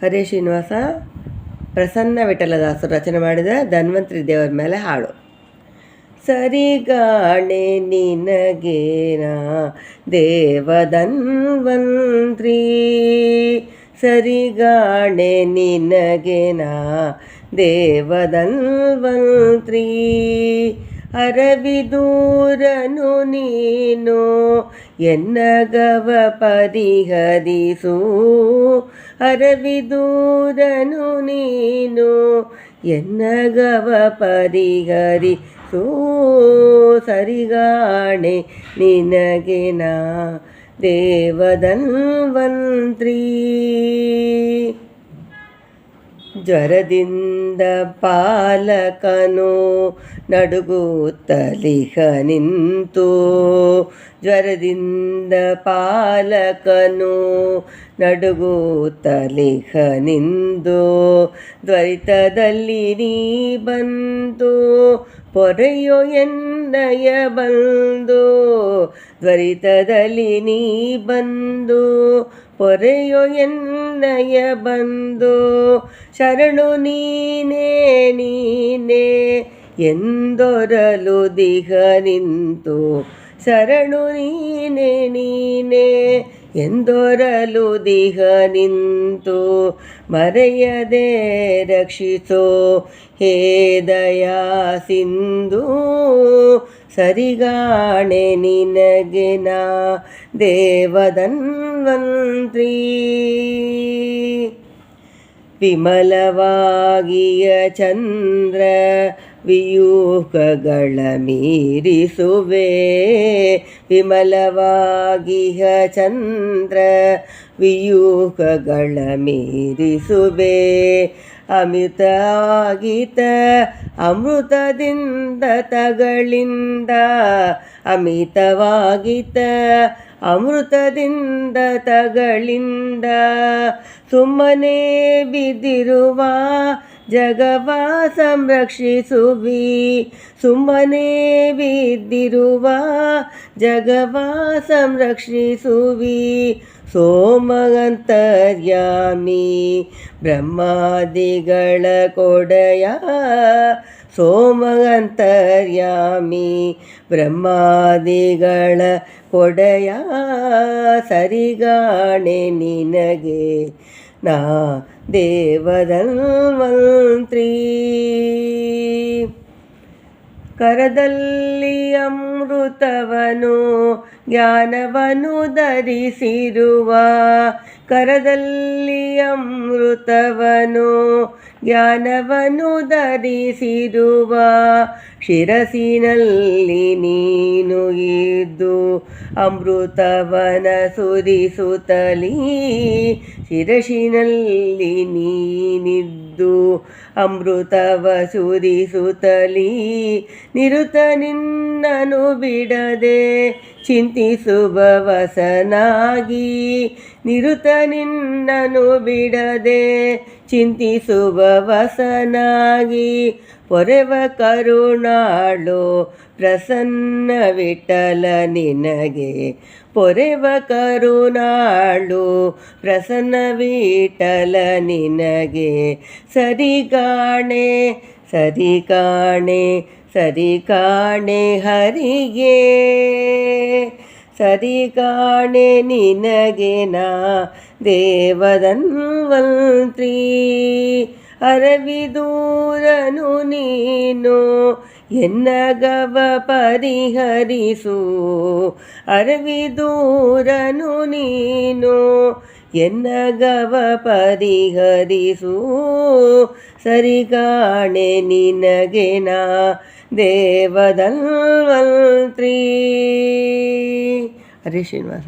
ಹರೇ ಶ್ರೀನಿವಾಸ ಪ್ರಸನ್ನ ವಿಠಲದಾಸರು ರಚನೆ ಮಾಡಿದ ಧನ್ವಂತರಿ ದೇವರ ಮೇಲೆ ಹಾಡು. ಸರಿಗಾಣೆ ನಿನಗೇನ ದೇವಧನ್ವಂತ್ರಿ, ಸರಿಗಾಣೆ ನಿನಗೇನ ದೇವಧನ್ವಂತ್ರಿ. ಅರವಿದೂರನು ನೀನು ಎನ್ನಗವ ಪರಿಹರಿಸು, ಅರವಿದೂರನು ನೀನು ಎನ್ನಗವ ಪರಿಹರಿಸು. ಸರಿಗಾಣೆ ನಿನಗೆನ ದೇವಧನ್ವಂತ್ರಿ. ಜ್ವರದಿಂದ ಪಾಲಕನು ನಡುಗುತ್ತಲಿಹ ನಿಂತು, ಜ್ವರದಿಂದ ಪಾಲಕನು ನಡುಗುತ್ತಲಿಹ ನಿಂದು, ದ್ವೈತದಲ್ಲಿ ನೀ ಬಂದು ಪೊರೆಯೋ ಎನ್ನಯ ಬಂದು, ದ್ವೈತದಲ್ಲಿ ನೀ ಬಂದು ಪೊರೆಯೋ ಎನ್ನಯ ಬಂದು. ಶರಣು ನೀನೇ ನೀನೇ ಎಂದೊರಲು ದಿಹ ನಿಂತು, ಶರಣು ನೀನೇ ನೀನೇ ಎಂದೊರಲು ದಿಹ ನಿಂತು. ಮರೆಯದೆ ರಕ್ಷಿಸೋ ಹೇ ದಯಾ ಸಿಂಧು, ಸರಿಗಾಣೆ ನಿನಗೆನ ದೇವಧನ್ವಂತ್ರಿ. ವಿಮಲವಾಗಿಯ ಚಂದ್ರ ವಿಯೂಹಗಳ ಮೀರಿಸುವೆ, ವಿಮಲವಾಗಿಯ ಚಂದ್ರ ವಿಯೂಹಗಳ ಮೀರಿಸುವೆ. ಅಮೃತವಾಗಿತ ಅಮೃತದಿಂದ ತಗಳಿಂದ, ಅಮಿತವಾಗಿತ ಅಮೃತದಿಂದ ತಗಳಿಂದ. ಸುಮ್ಮನೆ ಬಿದ್ದಿರುವ ಜಗವ ಸಂರಕ್ಷಿಸುವಿ, ಸುಮ್ಮನೆ ಬಿದ್ದಿರುವ ಜಗವ ಸಂರಕ್ಷಿಸುವಿ. ಸೋಮಗಂತರ್ಯಾಮಿ ಬ್ರಹ್ಮಾದಿಗಳ ಕೊಡೆಯ, ಸೋಮಗಂತರ್ಯಾಮಿ ಬ್ರಹ್ಮಾದಿಗಳ ಕೊಡೆಯ. ಸರಿಗಾಣೆ ನಿನಗೆ ನಾ ದೇವಧನ್ವಂತ್ರಿ. ಕರದಲ್ಲಿ ಅಮೃತವನು ಜ್ಞಾನವನ್ನು ಧರಿಸಿರುವ, ಕರದಲ್ಲಿ ಅಮೃತವನು ಜ್ಞಾನವನ್ನು ಧರಿಸಿರುವ. ಶಿರಸಿನಲ್ಲಿ ನೀನು ಇದ್ದು ಅಮೃತವನ ಸುರಿಸುತ್ತಲೀ, ಶಿರಸಿನಲ್ಲಿ ನೀನಿದ್ದು ಅಮೃತವ ಸುರಿಸುತ್ತಲೀ. ನಿರುತ ನಿನ್ನನು ಬಿಡದೆ ಚಿಂತಿಸುವ ವಸನಾಗಿ, ನಿರುತ ನಿನ್ನನು ಬಿಡದೆ ಚಿಂತಿಸುವ ವಸನಾಗಿ. ಪೊರೆವ ಕರುಣಾಳು ಪ್ರಸನ್ನ ವಿಠಲ ನಿನಗೆ, ಪೊರೆವ ಕರುಣಾಳು ಪ್ರಸನ್ನ ವಿಠಲ ನಿನಗೆ. ಸರಿಗಾಣೆ ಸರಿಗಾಣೆ ಸರಿಗಾಣೆ ಹರಿಗೆ, ಸರಿಗಾಣೆ ನಿನಗೆನ ದೇವಧನ್ವಂತ್ರಿ. ಅರವಿದೂರನು ನೀನು ಎನ್ನಗವ ಪರಿಹರಿಸು, ಅರವಿದೂರನು ನೀನು ಎನ್ನಗವ ಪರಿಹರಿಸು. ಸರಿಗಾಣೆ ನಿನಗೆನ ದೇವಧನ್ವಂತ್ರಿ. ಹರೇ ಶ್ರೀನಿವಾಸ.